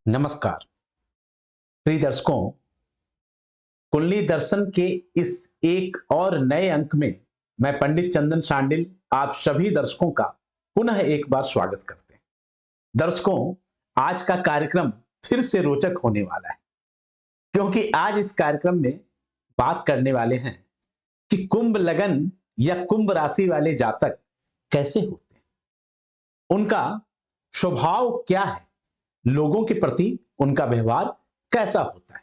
नमस्कार प्रिय दर्शकों। कुंडली दर्शन के इस एक और नए अंक में मैं पंडित चंदन शांडिल आप सभी दर्शकों का पुनः एक बार स्वागत करते हैं। दर्शकों, आज का कार्यक्रम फिर से रोचक होने वाला है, क्योंकि आज इस कार्यक्रम में बात करने वाले हैं कि कुंभ लगन या कुंभ राशि वाले जातक कैसे होते हैं, उनका स्वभाव क्या है, लोगों के प्रति उनका व्यवहार कैसा होता है,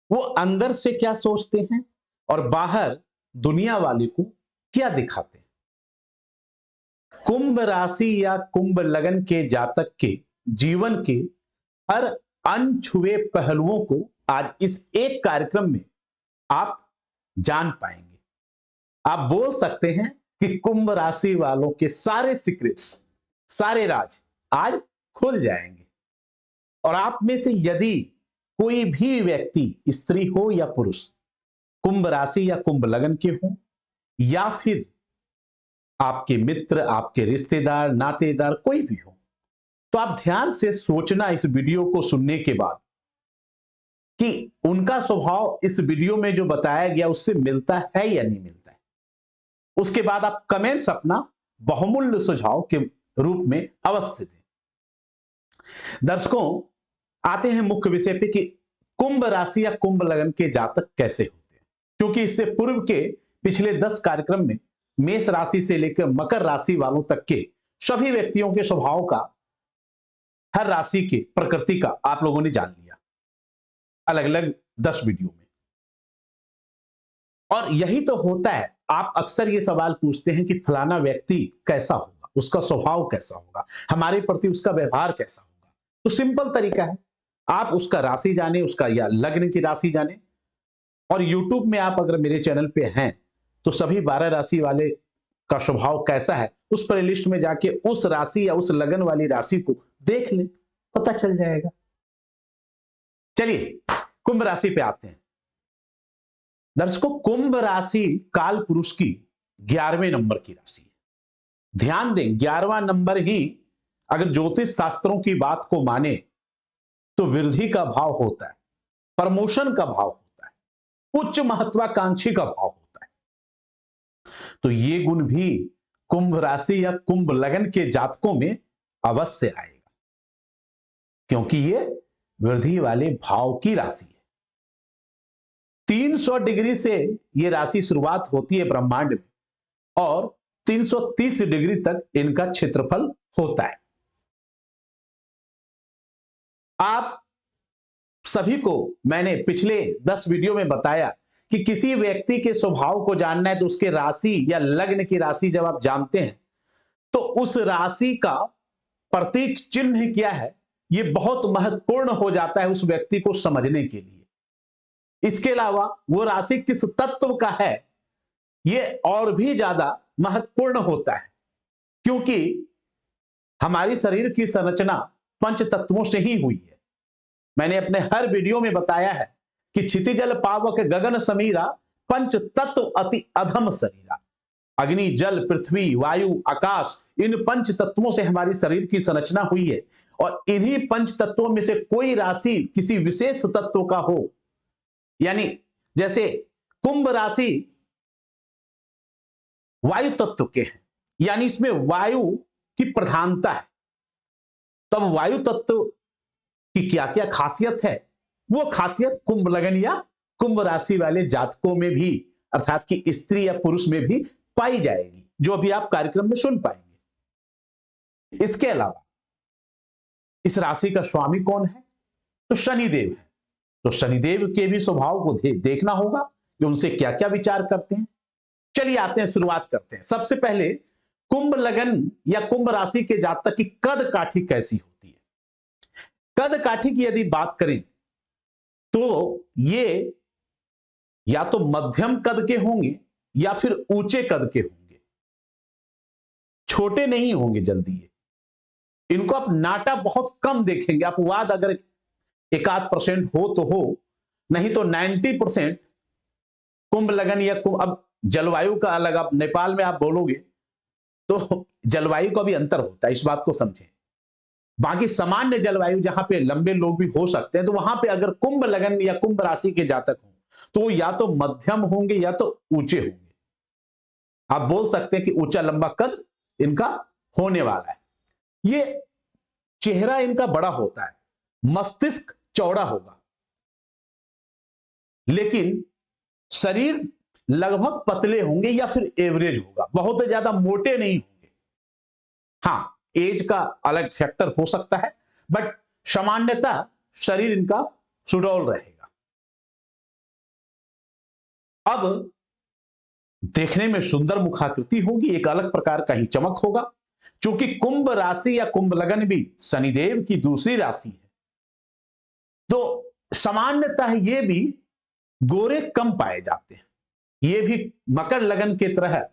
वो अंदर से क्या सोचते हैं और बाहर दुनिया वाले को क्या दिखाते हैं। कुंभ राशि या कुंभ लगन के जातक के जीवन के हर अनछुए पहलुओं को आज इस एक कार्यक्रम में आप जान पाएंगे। आप बोल सकते हैं कि कुंभ राशि वालों के सारे सीक्रेट्स, सारे राज आज खुल जाएंगे। और आप में से यदि कोई भी व्यक्ति, स्त्री हो या पुरुष, कुंभ राशि या कुंभ लगन के हो, या फिर आपके मित्र, आपके रिश्तेदार, नातेदार कोई भी हो, तो आप ध्यान से सोचना इस वीडियो को सुनने के बाद कि उनका स्वभाव इस वीडियो में जो बताया गया उससे मिलता है या नहीं मिलता है। उसके बाद आप कमेंट्स अपना बहुमूल्य सुझाव के रूप में अवश्य दें। दर्शकों, आते हैं मुख्य विषय पे कि कुंभ राशि या कुंभ लगन के जातक कैसे होते हैं। क्योंकि इससे पूर्व के पिछले 10 कार्यक्रम में मेष राशि से लेकर मकर राशि वालों तक के सभी व्यक्तियों के स्वभाव का, हर राशि के प्रकृति का आप लोगों ने जान लिया अलग अलग 10 वीडियो में। और यही तो होता है, आप अक्सर ये सवाल पूछते हैं कि फलाना व्यक्ति कैसा होगा, उसका स्वभाव कैसा होगा, हमारे प्रति उसका व्यवहार कैसा होगा। तो सिंपल तरीका है, आप उसका राशि जाने, उसका या लग्न की राशि जाने। और YouTube में आप अगर मेरे चैनल पे हैं तो सभी 12 राशि वाले का स्वभाव कैसा है उस प्लेलिस्ट में जाके उस राशि या उस लगन वाली राशि को देख लें, पता चल जाएगा। चलिए कुंभ राशि पे आते हैं। दर्शकों, कुंभ राशि काल पुरुष की 11वें नंबर की राशि है। ध्यान दें, 11वां नंबर ही अगर ज्योतिष शास्त्रों की बात को माने तो वृद्धि का भाव होता है, प्रमोशन का भाव होता है, उच्च महत्वाकांक्षी का भाव होता है। तो ये गुण भी कुंभ राशि या कुंभ लगन के जातकों में अवश्य आएगा, क्योंकि ये वृद्धि वाले भाव की राशि है। 300 डिग्री से ये राशि शुरुआत होती है ब्रह्मांड में और 330 डिग्री तक इनका क्षेत्रफल होता है। आप सभी को मैंने पिछले 10 वीडियो में बताया कि किसी व्यक्ति के स्वभाव को जानना है तो उसके राशि या लग्न की राशि जब आप जानते हैं तो उस राशि का प्रतीक चिन्ह क्या है, यह बहुत महत्वपूर्ण हो जाता है उस व्यक्ति को समझने के लिए। इसके अलावा वो राशि किस तत्व का है यह और भी ज्यादा महत्वपूर्ण होता है, क्योंकि हमारी शरीर की संरचना पंच तत्वों से ही हुई है। मैंने अपने हर वीडियो में बताया है कि क्षितिजल पावक गगन समीरा पंच तत्व अति अधम शरीरा। अग्नि, जल, पृथ्वी, वायु, आकाश, इन पंच तत्वों से हमारी शरीर की संरचना हुई है। और इन्हीं पंच तत्वों में से कोई राशि किसी विशेष तत्व का हो, यानी जैसे कुंभ राशि वायु तत्व के हैं, यानी इसमें वायु की प्रधानता है, तब वायु तत्व की क्या क्या खासियत है, वो खासियत कुंभ लगन या कुंभ राशि वाले जातकों में भी, अर्थात कि स्त्री या पुरुष में भी पाई जाएगी, जो अभी आप कार्यक्रम में सुन पाएंगे। इसके अलावा इस राशि का स्वामी कौन है, तो शनिदेव है। तो शनिदेव के भी स्वभाव को देखना होगा कि उनसे क्या क्या विचार करते हैं। चलिए आते हैं, शुरुआत करते हैं। सबसे पहले कुंभ लगन या कुंभ राशि के जातक की कद काठी कैसी होती है। कद काठी की यदि बात करें तो ये या तो मध्यम कद के होंगे या फिर ऊंचे कद के होंगे, छोटे नहीं होंगे जल्दी। ये इनको आप नाटा बहुत कम देखेंगे, आप वाद अगर 1-8% हो तो हो, नहीं तो 90% कुंभ लगन या कुंभ। अब जलवायु का अलग, आप नेपाल में आप बोलोगे तो जलवायु का भी अंतर होता है, इस बात को समझें। बाकी सामान्य जलवायु जहां पे लंबे लोग भी हो सकते हैं, तो वहां पे अगर कुंभ लगन या कुंभ राशि के जातक हों तो वो या तो मध्यम होंगे या तो ऊंचे होंगे। आप बोल सकते हैं कि ऊंचा लंबा कद इनका होने वाला है। ये चेहरा इनका बड़ा होता है, मस्तिष्क चौड़ा होगा, लेकिन शरीर लगभग पतले होंगे या फिर एवरेज होगा, बहुत ज्यादा मोटे नहीं होंगे। हां, एज का अलग फैक्टर हो सकता है, बट सामान्यतः शरीर इनका सुडौल रहेगा। अब देखने में सुंदर मुखाकृति होगी, एक अलग प्रकार का ही चमक होगा। क्योंकि कुंभ राशि या कुंभ लगन भी शनिदेव की दूसरी राशि है, तो सामान्यतः ये भी गोरे कम पाए जाते हैं। ये भी मकर लगन की तरह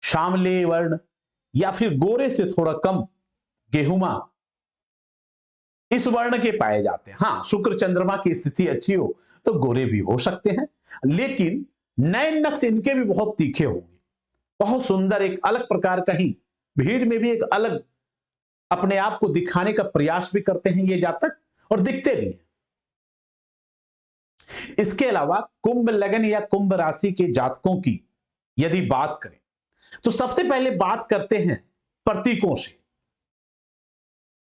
श्यामले वर्ण या फिर गोरे से थोड़ा कम गेहुमा इस वर्ण के पाए जाते हैं। हां, शुक्र चंद्रमा की स्थिति अच्छी हो तो गोरे भी हो सकते हैं, लेकिन नयन नक्श इनके भी बहुत तीखे होंगे, बहुत सुंदर, एक अलग प्रकार का ही, भीड़ में भी एक अलग अपने आप को दिखाने का प्रयास भी करते हैं ये जातक, और दिखते भी हैं। इसके अलावा कुंभ लगन या कुंभ राशि के जातकों की यदि बात करें तो सबसे पहले बात करते हैं प्रतीकों से।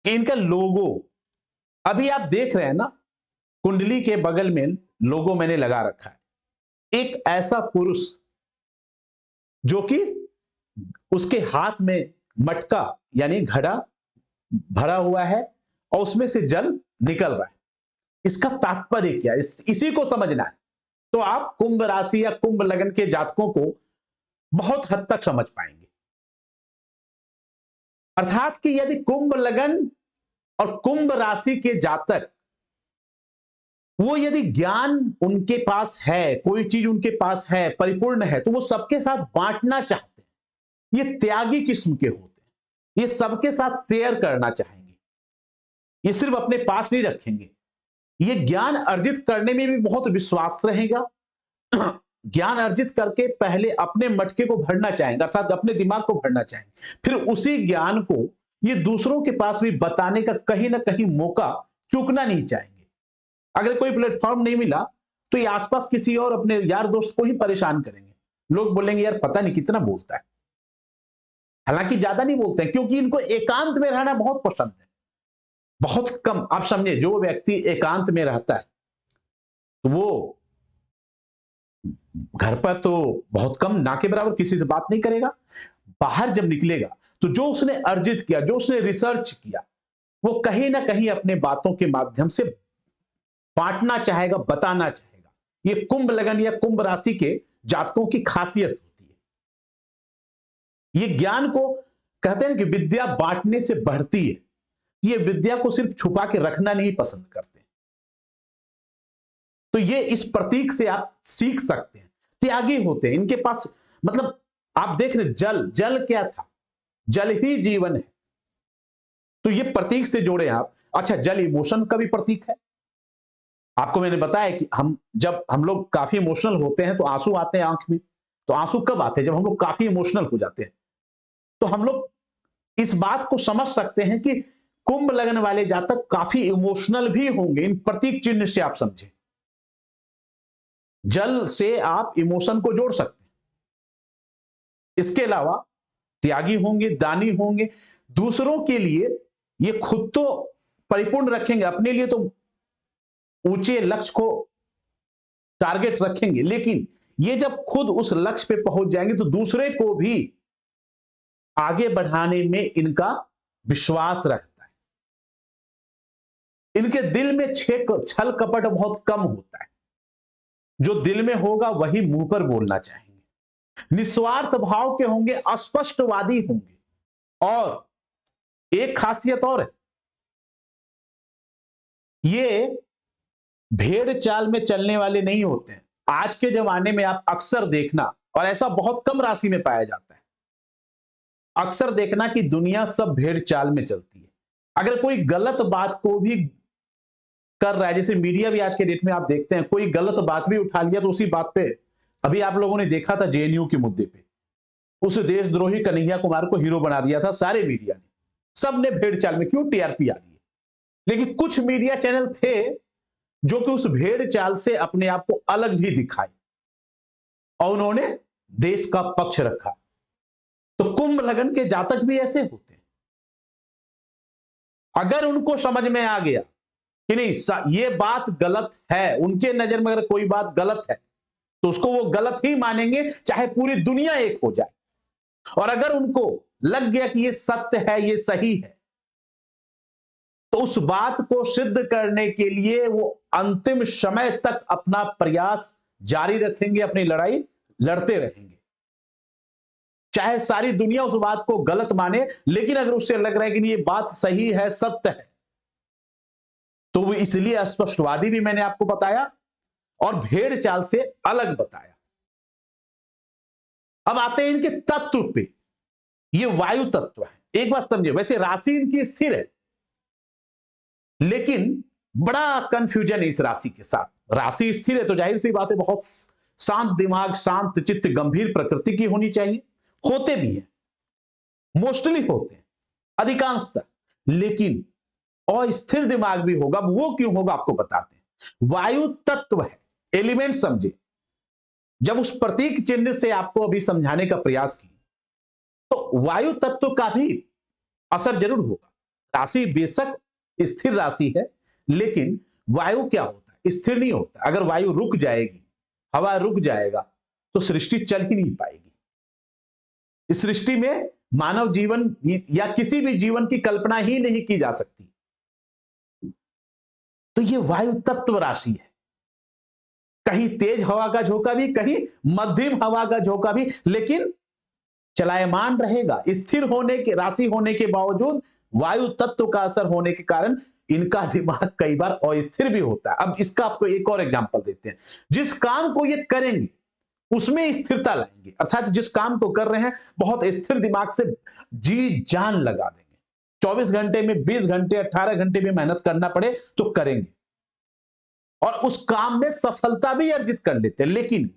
इनका लोगो अभी आप देख रहे हैं ना, कुंडली के बगल में लोगो मैंने लगा रखा है। एक ऐसा पुरुष जो कि उसके हाथ में मटका यानी घड़ा भरा हुआ है और उसमें से जल निकल रहा है। इसका तात्पर्य क्या है, इसी को समझना है तो आप कुंभ राशि या कुंभ लगन के जातकों को बहुत हद तक समझ पाएंगे। अर्थात कि यदि कुंभ लगन और कुंभ राशि के जातक, वो यदि ज्ञान उनके पास है, कोई चीज उनके पास है, परिपूर्ण है, तो वो सबके साथ बांटना चाहते हैं। ये त्यागी किस्म के होते हैं, ये सबके साथ शेयर करना चाहेंगे, ये सिर्फ अपने पास नहीं रखेंगे। ये ज्ञान अर्जित करने में भी बहुत विश्वास रहेगा। ज्ञान अर्जित करके पहले अपने मटके को भरना चाहेंगे, अर्थात अपने दिमाग को भरना चाहेंगे, फिर उसी ज्ञान को ये दूसरों के पास भी बताने का कहीं ना कहीं मौका चूकना नहीं चाहेंगे। अगर कोई प्लेटफॉर्म नहीं मिला तो ये आसपास किसी और अपने यार दोस्त को ही परेशान करेंगे। लोग बोलेंगे यार पता नहीं कितना बोलता है, हालांकि ज्यादा नहीं बोलते हैं, क्योंकि इनको एकांत में रहना बहुत पसंद है। बहुत कम, आप समझे, जो व्यक्ति एकांत में रहता है तो वो घर पर तो बहुत कम, ना के बराबर किसी से बात नहीं करेगा। बाहर जब निकलेगा तो जो उसने अर्जित किया, जो उसने रिसर्च किया, वो कहीं ना कहीं अपने बातों के माध्यम से बांटना चाहेगा, बताना चाहेगा। ये कुंभ लगन या कुंभ राशि के जातकों की खासियत होती है। ये ज्ञान को कहते हैं कि विद्या बांटने से बढ़ती है। ये विद्या को सिर्फ छुपा के रखना नहीं पसंद करते। तो ये इस प्रतीक से आप सीख सकते हैं। त्यागी होते हैं, इनके पास, मतलब आप देख रहे, जल क्या था, जल ही जीवन है, तो ये प्रतीक से जोड़े आप। अच्छा, जल इमोशन का भी प्रतीक है। आपको मैंने बताया कि जब हम लोग काफी इमोशनल होते हैं तो आंसू आते हैं आंख में। तो आंसू कब आते हैं? जब हम लोग काफी इमोशनल हो जाते हैं। तो हम लोग इस बात को समझ सकते हैं कि कुंभ लगन वाले जातक काफी इमोशनल भी होंगे। इन प्रतीक चिन्ह से आप समझें, जल से आप इमोशन को जोड़ सकते हैं। इसके अलावा त्यागी होंगे, दानी होंगे, दूसरों के लिए ये खुद तो परिपूर्ण रखेंगे, अपने लिए तो ऊंचे लक्ष्य को टारगेट रखेंगे, लेकिन ये जब खुद उस लक्ष्य पे पहुंच जाएंगे तो दूसरे को भी आगे बढ़ाने में इनका विश्वास रहता है। इनके दिल में छल कपट बहुत कम होता है। जो दिल में होगा वही मुंह पर बोलना चाहेंगे। निस्वार्थ भाव के होंगे, अस्पष्टवादी होंगे, और एक खासियत और है, ये भेड़ चाल में चलने वाले नहीं होते हैं। आज के जमाने में आप अक्सर देखना, और ऐसा बहुत कम राशि में पाया जाता है, अक्सर देखना कि दुनिया सब भेड़ चाल में चलती है। अगर कोई गलत बात को भी कर रहा है, जैसे मीडिया भी आज के डेट में आप देखते हैं, कोई गलत बात भी उठा लिया तो उसी बात पे, अभी आप लोगों ने देखा था जेएनयू के मुद्दे पे, उस देशद्रोही कन्हैया कुमार को हीरो बना दिया था सारे मीडिया ने। सब ने भेड़ चाल में, क्यों? टीआरपी आ रही है। लेकिन कुछ मीडिया चैनल थे जो कि उस भेड़ चाल से अपने आप को अलग भी दिखाए और उन्होंने देश का पक्ष रखा। तो कुंभ लगन के जातक भी ऐसे होते हैं। अगर उनको समझ में आ गया कि नहीं ये बात गलत है, उनके नजर में अगर कोई बात गलत है तो उसको वो गलत ही मानेंगे, चाहे पूरी दुनिया एक हो जाए। और अगर उनको लग गया कि ये सत्य है, ये सही है, तो उस बात को सिद्ध करने के लिए वो अंतिम समय तक अपना प्रयास जारी रखेंगे, अपनी लड़ाई लड़ते रहेंगे, चाहे सारी दुनिया उस बात को गलत माने। लेकिन अगर उससे लग रहा है कि ये बात सही है, सत्य है, तो वो इसलिए स्पष्टवादी भी मैंने आपको बताया और भेड़ चाल से अलग बताया। अब आते हैं इनके तत्व पे। ये वायु तत्व है। एक बात समझिए, वैसे राशि इनकी स्थिर है, लेकिन बड़ा कंफ्यूजन है इस राशि के साथ। राशि स्थिर है तो जाहिर सी बात है बहुत शांत दिमाग, शांत चित्त, गंभीर प्रकृति की होनी चाहिए। होते भी हैं, मोस्टली होते हैं, अधिकांशतः। लेकिन अस्थिर दिमाग भी होगा। वो क्यों होगा आपको बताते हैं। वायु तत्व है, एलिमेंट समझे। जब उस प्रतीक चिन्ह से आपको अभी समझाने का प्रयास की, तो वायु तत्व का भी असर जरूर होगा। राशि बेशक स्थिर राशि है, लेकिन वायु क्या होता है? स्थिर नहीं होता। अगर वायु रुक जाएगी, हवा रुक जाएगा, तो सृष्टि चल ही नहीं पाएगी। इस सृष्टि में मानव जीवन या किसी भी जीवन की कल्पना ही नहीं की जा सकती। तो ये वायु तत्व राशि है। कहीं तेज हवा का झोंका भी, कहीं मध्यम हवा का झोंका भी, लेकिन चलायमान रहेगा। स्थिर होने के, राशि होने के बावजूद वायु तत्व का असर होने के कारण इनका दिमाग कई बार अस्थिर भी होता है। अब इसका आपको एक और एग्जांपल देते हैं। जिस काम को ये करेंगे उसमें स्थिरता लाएंगे, अर्थात जिस काम को कर रहे हैं बहुत स्थिर दिमाग से जी जान लगा देंगे। 24 घंटे में 20 घंटे, 18 घंटे में मेहनत करना पड़े तो करेंगे और उस काम में सफलता भी अर्जित कर लेते हैं। लेकिन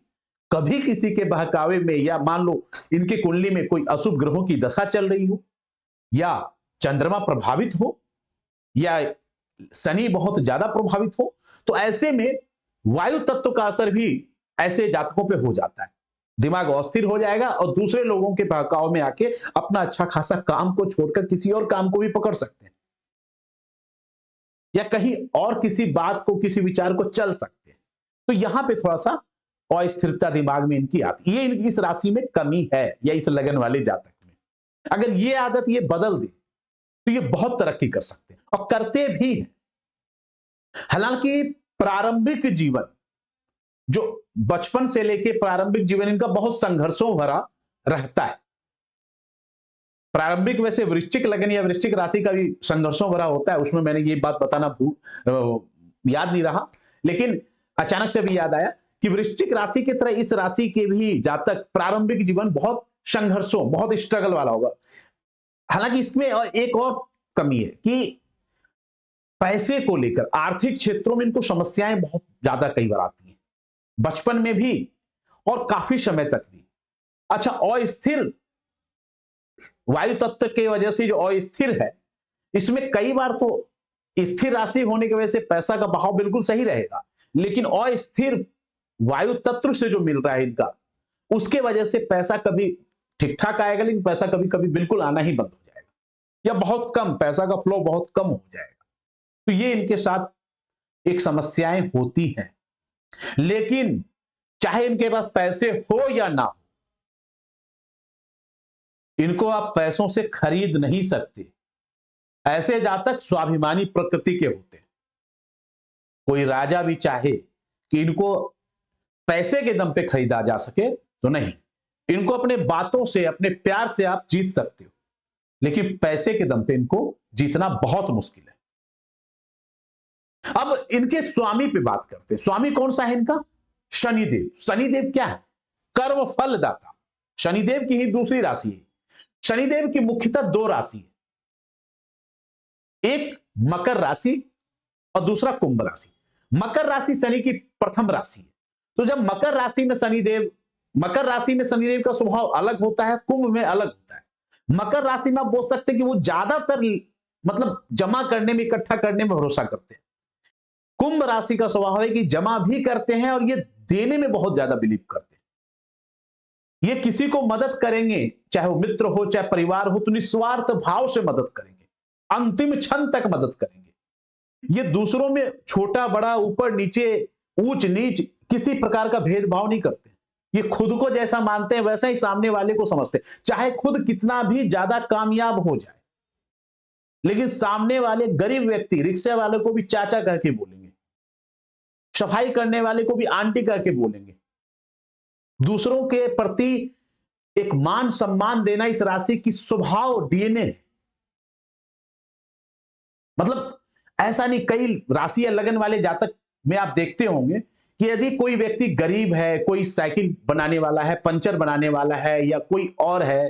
कभी किसी के बहकावे में, या मान लो इनकी कुंडली में कोई अशुभ ग्रहों की दशा चल रही हो, या चंद्रमा प्रभावित हो, या शनि बहुत ज्यादा प्रभावित हो, तो ऐसे में वायु तत्व का असर भी ऐसे जातकों पे हो जाता है। दिमाग अस्थिर हो जाएगा और दूसरे लोगों के बहकाव में आके अपना अच्छा खासा काम को छोड़कर किसी और काम को भी पकड़ सकते हैं, या कहीं और किसी बात को, किसी विचार को चल सकते हैं। तो यहां पे थोड़ा सा अस्थिरता दिमाग में इनकी आती है। ये इस राशि में कमी है, या इस लगन वाले जातक में। अगर ये आदत ये बदल दे तो ये बहुत तरक्की कर सकते हैं और करते भी हैं। हालांकि प्रारंभिक जीवन, जो बचपन से लेके प्रारंभिक जीवन इनका बहुत संघर्षों भरा रहता है। प्रारंभिक वैसे वृश्चिक लगन या वृश्चिक राशि का भी संघर्षों भरा होता है, उसमें मैंने ये बात बताना याद नहीं रहा, लेकिन अचानक से भी याद आया कि वृश्चिक राशि की तरह इस राशि के भी जातक प्रारंभिक जीवन बहुत संघर्षों, बहुत स्ट्रगल वाला होगा। हालांकि इसमें एक और कमी है कि पैसे को लेकर आर्थिक क्षेत्रों में इनको समस्याएं बहुत ज्यादा कई बार आती हैं, बचपन में भी और काफी समय तक भी। अच्छा, अस्थिर वायु तत्व की वजह से जो अस्थिर है, इसमें कई बार तो स्थिर राशि होने की वजह से पैसा का बहाव बिल्कुल सही रहेगा, लेकिन अस्थिर वायु तत्व से जो मिल रहा है इनका, उसके वजह से पैसा कभी ठीक ठाक आएगा, लेकिन पैसा कभी कभी बिल्कुल आना ही बंद हो जाएगा, या बहुत कम, पैसा का फ्लो बहुत कम हो जाएगा। तो ये इनके साथ एक समस्याएं होती हैं। लेकिन चाहे इनके पास पैसे हो या ना हो, इनको आप पैसों से खरीद नहीं सकते। ऐसे जातक स्वाभिमानी प्रकृति के होते हैं। कोई राजा भी चाहे कि इनको पैसे के दम पे खरीदा जा सके तो नहीं, इनको अपने बातों से, अपने प्यार से आप जीत सकते हो, लेकिन पैसे के दम पे इनको जीतना बहुत मुश्किल है। अब इनके स्वामी पे बात करते हैं। स्वामी कौन सा है इनका? शनिदेव। शनिदेव क्या है? कर्म फल दाता। शनिदेव की ही दूसरी राशि है। शनिदेव की मुख्यतः दो राशि है, एक मकर राशि और दूसरा कुंभ राशि। मकर राशि शनि की प्रथम राशि है। तो जब मकर राशि में शनिदेव का स्वभाव अलग होता है, कुंभ में अलग होता है। मकर राशि में आप बोल सकते हैं कि वो ज्यादातर मतलब जमा करने में, इकट्ठा करने में भरोसा करते हैं। कुंभ राशि का स्वभाव है कि जमा भी करते हैं और ये देने में बहुत ज्यादा बिलीव करते हैं। ये किसी को मदद करेंगे, चाहे वो मित्र हो चाहे परिवार हो, तो निस्वार्थ भाव से मदद करेंगे, अंतिम क्षण तक मदद करेंगे। ये दूसरों में छोटा बड़ा, ऊपर नीचे, ऊंच नीच किसी प्रकार का भेदभाव नहीं करते। ये खुद को जैसा मानते हैं वैसा ही सामने वाले को समझते हैं, चाहे खुद कितना भी ज्यादा कामयाब हो जाए, लेकिन सामने वाले गरीब व्यक्ति, रिक्शा वाले को भी चाचा कह के बोलेंगे, सफाई करने वाले को भी आंटी कह के बोलेंगे। दूसरों के प्रति एक मान सम्मान देना इस राशि की स्वभाव, डीएनए। मतलब ऐसा नहीं, कई राशि या लगन वाले जातक में आप देखते होंगे कि यदि कोई व्यक्ति गरीब है, कोई साइकिल बनाने वाला है, पंचर बनाने वाला है, या कोई और है,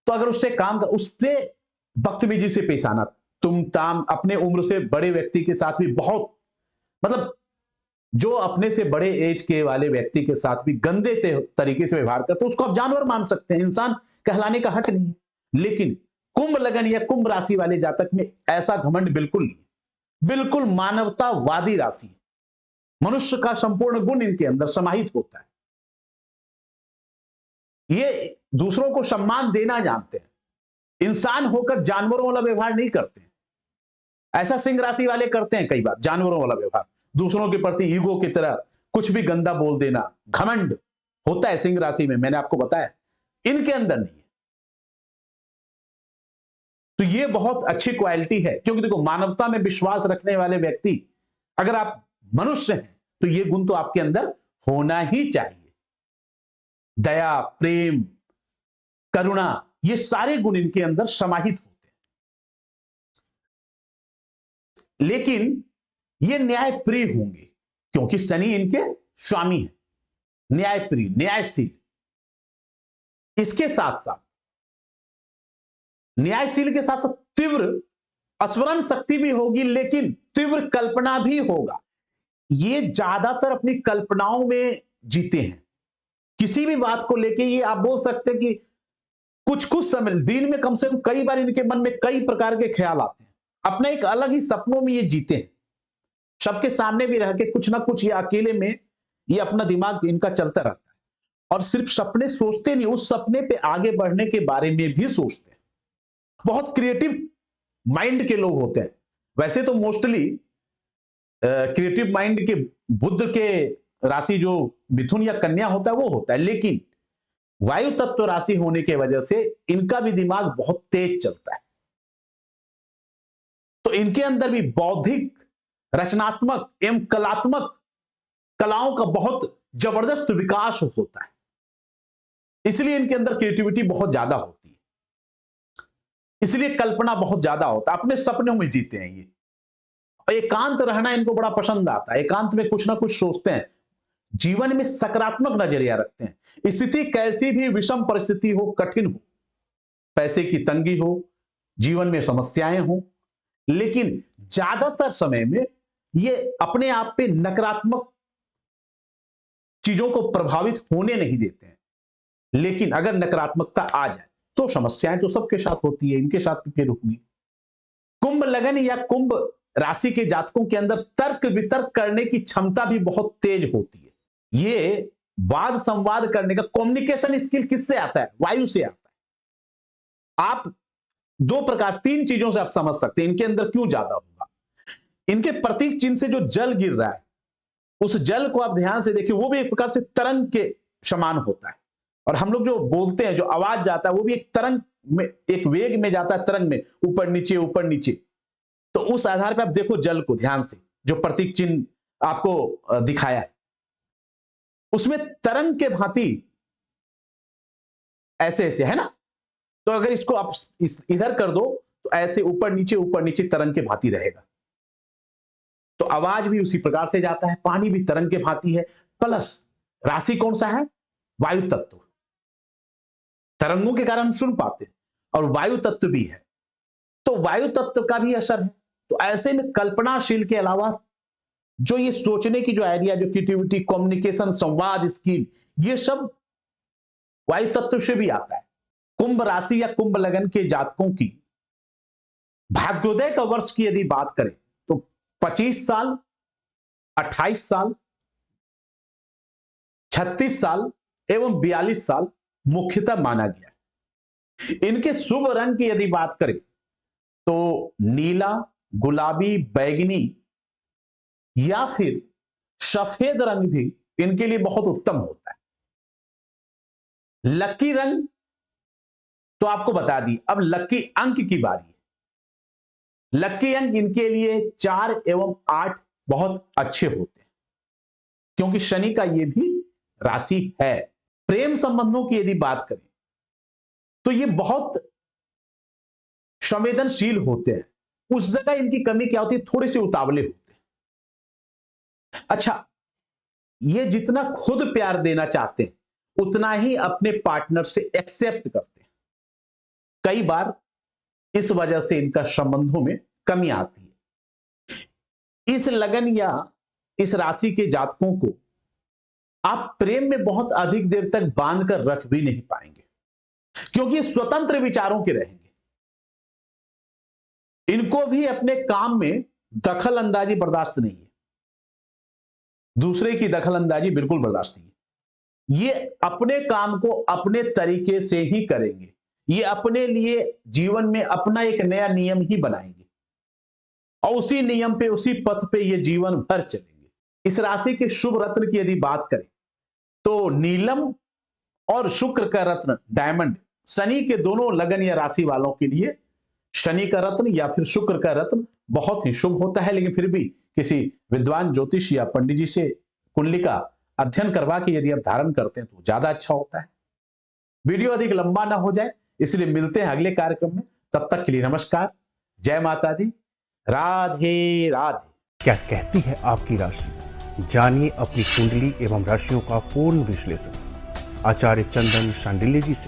तो अगर उससे काम कर, उस पर बदतमीजी से पेश आना, तुम ताम, अपने उम्र से बड़े व्यक्ति के साथ भी बहुत, मतलब जो अपने से बड़े एज के वाले व्यक्ति के साथ भी गंदे तरीके से व्यवहार करते हैं, उसको आप जानवर मान सकते हैं, इंसान कहलाने का हक नहीं है। लेकिन कुंभ लगन या कुंभ राशि वाले जातक में ऐसा घमंड बिल्कुल नहीं, बिल्कुल मानवतावादी राशि, मनुष्य का संपूर्ण गुण इनके अंदर समाहित होता है। ये दूसरों को सम्मान देना जानते हैं, इंसान होकर जानवरों वाला व्यवहार नहीं करते। ऐसा सिंह राशि वाले करते हैं कई बार, जानवरों वाला व्यवहार, दूसरों के प्रति ईगो की तरह कुछ भी गंदा बोल देना, घमंड होता है सिंह राशि में, मैंने आपको बताया, इनके अंदर नहीं है। तो ये बहुत अच्छी क्वालिटी है, क्योंकि देखो मानवता में विश्वास रखने वाले व्यक्ति, अगर आप मनुष्य हैं तो ये गुण तो आपके अंदर होना ही चाहिए। दया, प्रेम, करुणा, ये सारे गुण इनके अंदर समाहित होते हैं। लेकिन ये न्यायप्रिय होंगे, क्योंकि शनि इनके स्वामी है, न्यायप्रिय, न्यायशील। इसके साथ साथ न्यायशील के साथ साथ तीव्र स्मरण शक्ति भी होगी, लेकिन तीव्र कल्पना भी होगा। ये ज्यादातर अपनी कल्पनाओं में जीते हैं। किसी भी बात को लेके ये आप बोल सकते हैं कि कुछ कुछ समय, दिन में कम से कम कई बार इनके मन में कई प्रकार के ख्याल आते हैं, अपने एक अलग ही सपनों में ये जीते हैं। सबके सामने भी रह के कुछ ना कुछ ये अकेले में ये अपना दिमाग इनका चलता रहता है, और सिर्फ सपने सोचते नहीं, उस सपने पे आगे बढ़ने के बारे में भी सोचते हैं। बहुत क्रिएटिव माइंड के लोग होते हैं। वैसे तो मोस्टली क्रिएटिव माइंड के बुध के राशि जो मिथुन या कन्या होता है वो होता है, लेकिन वायु तत्व राशि होने की वजह से इनका भी दिमाग बहुत तेज चलता है। तो इनके अंदर भी बौद्धिक, रचनात्मक एवं कलात्मक कलाओं का बहुत जबरदस्त विकास होता है। इसलिए इनके अंदर क्रिएटिविटी बहुत ज्यादा होती है, इसलिए कल्पना बहुत ज्यादा होता है, अपने सपनों में जीते हैं ये। और एकांत रहना इनको बड़ा पसंद आता है, एकांत में कुछ ना कुछ सोचते हैं, जीवन में सकारात्मक नजरिया रखते हैं। स्थिति कैसी भी विषम परिस्थिति हो, कठिन हो, पैसे की तंगी हो, जीवन में समस्याएं हो, लेकिन ज्यादातर समय में ये अपने आप पे नकारात्मक चीजों को प्रभावित होने नहीं देते हैं। लेकिन अगर नकारात्मकता आ जाए तो समस्याएं तो सबके साथ होती है, इनके साथ भी फिर होगी। कुंभ लगन या कुंभ राशि के जातकों के अंदर तर्क वितर्क करने की क्षमता भी बहुत तेज होती है। ये वाद संवाद करने का कम्युनिकेशन स्किल किससे आता है? वायु से आता है। आप दो प्रकार, तीन चीजों से आप समझ सकते हैं इनके अंदर क्यों ज्यादा होगा। इनके प्रतीक चिन्ह से जो जल गिर रहा है, उस जल को आप ध्यान से देखिए, वो भी एक प्रकार से तरंग के समान होता है। और हम लोग जो बोलते हैं, जो आवाज जाता है, वो भी एक तरंग में, एक वेग में जाता है, तरंग में, ऊपर नीचे ऊपर नीचे। तो उस आधार पर आप देखो जल को ध्यान से, जो प्रतीक चिन्ह आपको दिखाया है, उसमें तरंग के भांति ऐसे ऐसे है ना। तो अगर इसको आप इधर कर दो तो ऐसे ऊपर नीचे तरंग के भांति रहेगा। तो आवाज भी उसी प्रकार से जाता है, पानी भी तरंग के भांति है। प्लस राशि कौन सा है? वायु तत्व। तरंगों के कारण सुन पाते हैं, और वायु तत्व भी है, तो वायु तत्व का भी असर है। तो ऐसे में कल्पनाशील के अलावा जो ये सोचने की जो आइडिया, जो क्रिएटिविटी, कम्युनिकेशन, संवाद स्किल, ये सब वायु तत्व से भी आता है। कुंभ राशि या कुंभ लगन के जातकों की भाग्योदय का वर्ष की यदि बात करें तो 25 साल, 28 साल, 36 साल एवं 42 साल मुख्यतः माना गया है। इनके शुभ रंग की यदि बात करें तो नीला, गुलाबी, बैंगनी या फिर सफेद रंग भी इनके लिए बहुत उत्तम होता है। लकी रंग तो आपको बता दी, अब लकी अंक की बारी है। लकी अंक इनके लिए 4 एवं 8 बहुत अच्छे होते हैं क्योंकि शनि का यह भी राशि है। प्रेम संबंधों की यदि बात करें तो ये बहुत संवेदनशील होते हैं। उस जगह इनकी कमी क्या होती है, थोड़े से उतावले होते हैं। अच्छा, ये जितना खुद प्यार देना चाहते हैं उतना ही अपने पार्टनर से एक्सेप्ट करते हैं। कई बार इस वजह से इनका संबंधों में कमी आती है। इस लगन या इस राशि के जातकों को आप प्रेम में बहुत अधिक देर तक बांध कर रख भी नहीं पाएंगे क्योंकि स्वतंत्र विचारों के रहेंगे। इनको भी अपने काम में दखल अंदाजी बर्दाश्त नहीं है, दूसरे की दखल अंदाजी बिल्कुल बर्दाश्त नहीं है। ये अपने काम को अपने तरीके से ही करेंगे। ये अपने लिए जीवन में अपना एक नया नियम ही बनाएंगे और उसी नियम पे, उसी पथ पे ये जीवन भर चलेंगे। इस राशि के शुभ रत्न की यदि बात करें तो नीलम और शुक्र का रत्न डायमंड, शनि के दोनों लगन या राशि वालों के लिए शनि का रत्न या फिर शुक्र का रत्न बहुत ही शुभ होता है। लेकिन फिर भी किसी विद्वान ज्योतिष या पंडित जी से कुंडली का अध्ययन करवा के यदि आप धारण करते हैं तो ज्यादा अच्छा होता है। वीडियो अधिक लंबा ना हो जाए इसलिए मिलते हैं अगले कार्यक्रम में। तब तक के लिए नमस्कार, जय माता दी, राधे राधे। क्या कहती है आपकी राशि, जानिए अपनी कुंडली एवं राशियों का पूर्ण विश्लेषण आचार्य चंदन शांडिल्य जी से।